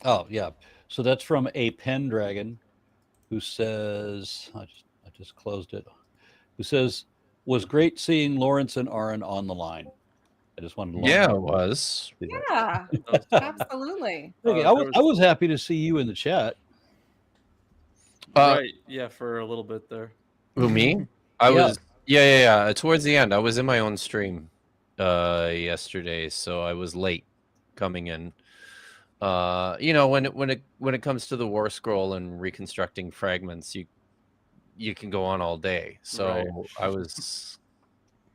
Oh, yeah. So that's from a Pendragon who says, I just closed it, who says, was great seeing Lawrence and Aaron on the line. I just wanted to Yeah, it was. see that. Yeah, That was fun. absolutely. Okay, There I was was happy to see you in the chat. Uh, right, yeah, for a little bit there. who, me? I Yeah. was, yeah. Towards the end, I was in my own stream yesterday, so I was late coming in. When it comes to the War Scroll and reconstructing fragments, you can go on all day. So Right. I was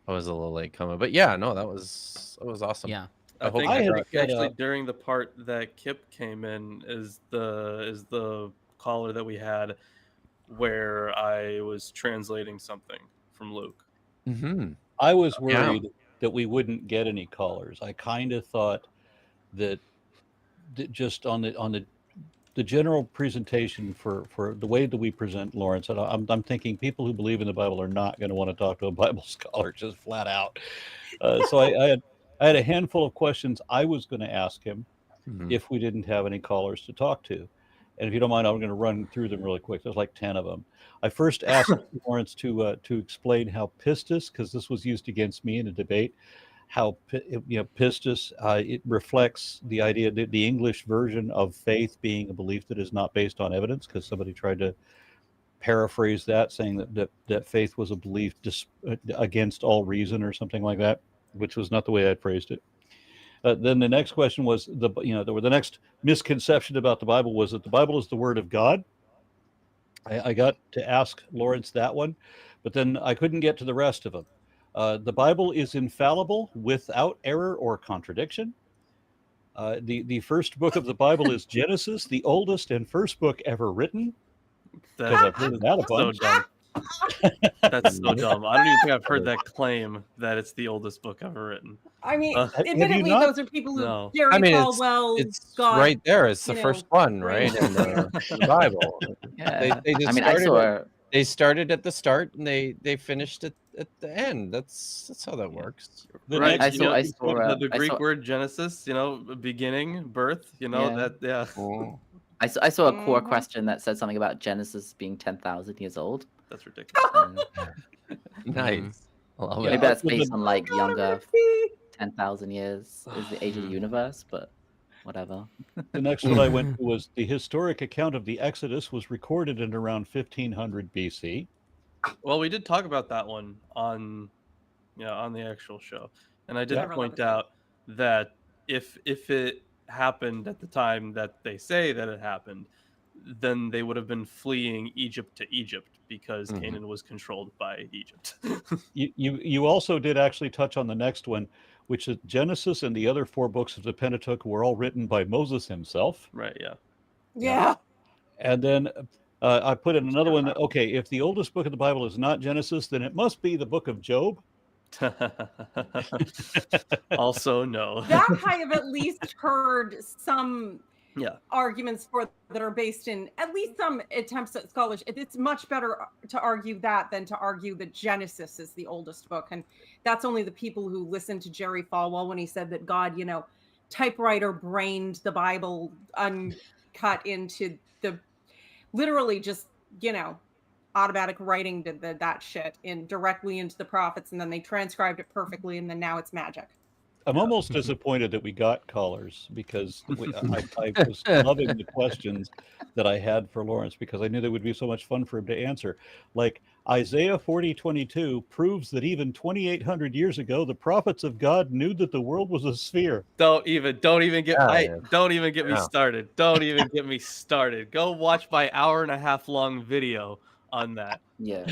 a little late coming, but yeah, no, that was awesome. Yeah. I hope think I you had got- set actually up. during the part that Kipp came in is the caller that we had where I was translating something from Luke. Mm-hmm. I was Yeah. worried that we wouldn't get any callers. I kind of thought that, just on the general presentation for the way that we present Lawrence, and I'm thinking people who believe in the Bible are not going to want to talk to a Bible scholar, just flat out. So I had a handful of questions I was going to ask him Mhm. if we didn't have any callers to talk to. And if you don't mind, I'm going to run through them really quick. There's like 10 of them. I first asked Lawrence to explain how pistis, because this was used against me in a debate, how pistis, it reflects the idea that the English version of faith being a belief that is not based on evidence, because somebody tried to paraphrase that, saying that faith was a belief against all reason or something like that, which was not the way I phrased it. Then the next question was the next misconception about the Bible was that the Bible is the Word of God. I got to ask Lawrence that one, but then I couldn't get to the rest of them. The Bible is infallible, without error or contradiction. The first book of the Bible is Genesis, the oldest and first book ever written. Because I've heard that a So bunch. dumb. That's so dumb. I don't even think I've heard that claim that it's the oldest book ever written. I mean, Have you admittedly, not? those are people who No. Jerry I mean, Falwell it's got. right there. It's the you know, first one, right? brain- In the Bible. Yeah. They just I mean, I started. saw. They started at the start and they finished at the end. That's how that works. The Right. next I one- saw. The I Greek saw. word Genesis, beginning, birth, Yeah. yeah. Oh, I saw a core Mhm. question that said something about Genesis being 10,000 years old. That's ridiculous. nice. I love Maybe it. that's Well, based the- on like God, I'm gonna younger pee. 10,000 years is the age of the universe, but whatever. The next one I went to was the historic account of the Exodus was recorded in around 1500 BC. Well, we did talk about that one on the actual show. And I did Yeah. point out that if it happened at the time that they say that it happened, then they would have been fleeing Egypt to Egypt because Mhm. Canaan was controlled by Egypt. You also did actually touch on the next one, which is Genesis and the other four books of the Pentateuch were all written by Moses himself. Right, yeah. Yeah. And then I put in another one that, okay, if the oldest book of the Bible is not Genesis, then it must be the book of Job. Also, no. That I have at least heard some Yeah. arguments for that are based in at least some attempts at scholarship. It's much better to argue that than to argue that Genesis is the oldest book. And that's only the people who listened to Jerry Falwell when he said that God, typewriter brained the Bible uncut into the literally just, automatic writing did that shit in directly into the prophets, and then they transcribed it perfectly, and then now it's magic. I'm almost disappointed that we got callers because I was loving the questions that I had for Lawrence because I knew they would be so much fun for him to answer. Like Isaiah 40:22 proves that even 2,800 years ago, the prophets of God knew that the world was a sphere. Don't even get Yeah. don't even get me Yeah. started. Don't even get me started. Go watch my hour-and-a-half long video on that. Yeah.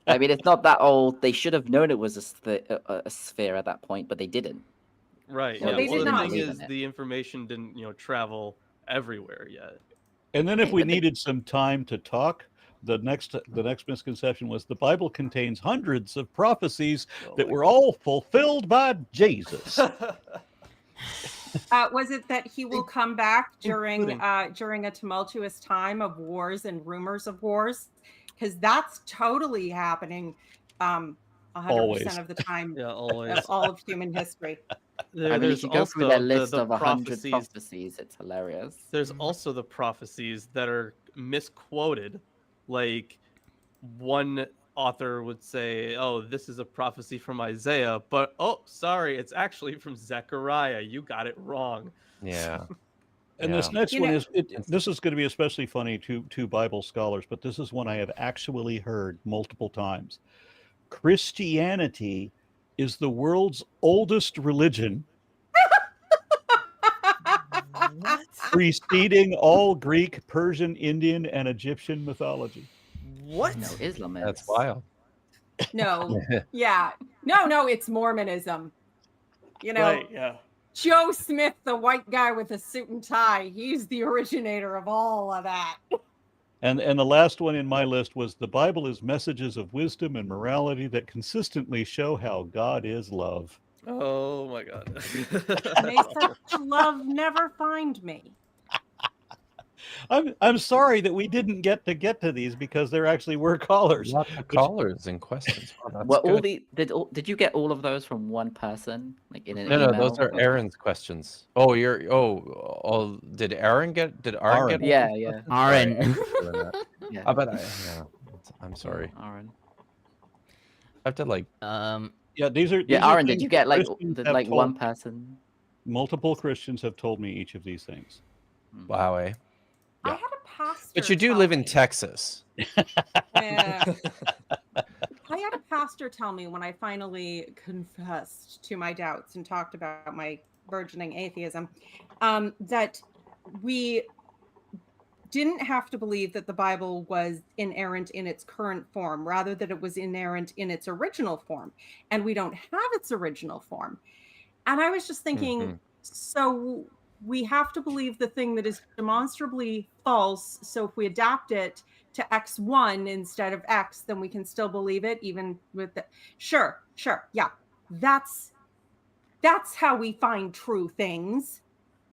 I mean, it's not that old. They should have known it was a sphere at that point, but they didn't. Right. Well, Yeah. they Well, did the not. thing believe is, in it. the information didn't, travel everywhere yet. And then if Hey, we but they- needed some time to talk, the next misconception was the Bible contains hundreds of prophecies that were all fulfilled by Jesus. Was it that he will come back during Including- during a tumultuous time of wars and rumors of wars? Because that's totally happening 100% Always. of the time Yeah, always. of all of human history. I mean, if there's you go through their also list the of 100 prophecies. prophecies, it's hilarious. There's also the prophecies that are misquoted. Like one author would say, "Oh, this is a prophecy from Isaiah," but oh, sorry, it's actually from Zechariah. You got it wrong. Yeah. And Yeah. this next You one know- is this is going to be especially funny to Bible scholars, but this is one I have actually heard multiple times. Christianity is the world's oldest religion, What? preceding all Greek, Persian, Indian, and Egyptian mythology. What? No, Islam is. That's wild. No, yeah, no, it's Mormonism. You know, Right? Yeah. Joe Smith, the white guy with a suit and tie, he's the originator of all of that. And the last one in my list was the Bible is messages of wisdom and morality that consistently show how God is love. Oh my God. May such love never find me. I'm sorry that we didn't get to these because there actually were callers. Lots of callers and questions. Wow, that's Well, all good. the did you get all of those from one person, like in an No, email? no, those are or- Aaron's questions. Oh, did Aaron get Aaron. all Yeah, those yeah. questions? Aaron. Sorry, I was doing that. Yeah. But yeah, I'm sorry. Aaron. I have to like. Yeah, these are Yeah, Aaron, did things you that get like Christians did, have like told one me. person? Multiple Christians have told me each of these things. Wow, eh? I Yeah. had a pastor. But you do tell live in me- Texas. Yeah. I had a pastor tell me when I finally confessed to my doubts and talked about my burgeoning atheism, that we didn't have to believe that the Bible was inerrant in its current form, rather that it was inerrant in its original form. And we don't have its original form. And I was just thinking, Mhm. so we have to believe the thing that is demonstrably false. So if we adapt it to X1 instead of X, then we can still believe it, even with the sure, yeah. That's how we find true things.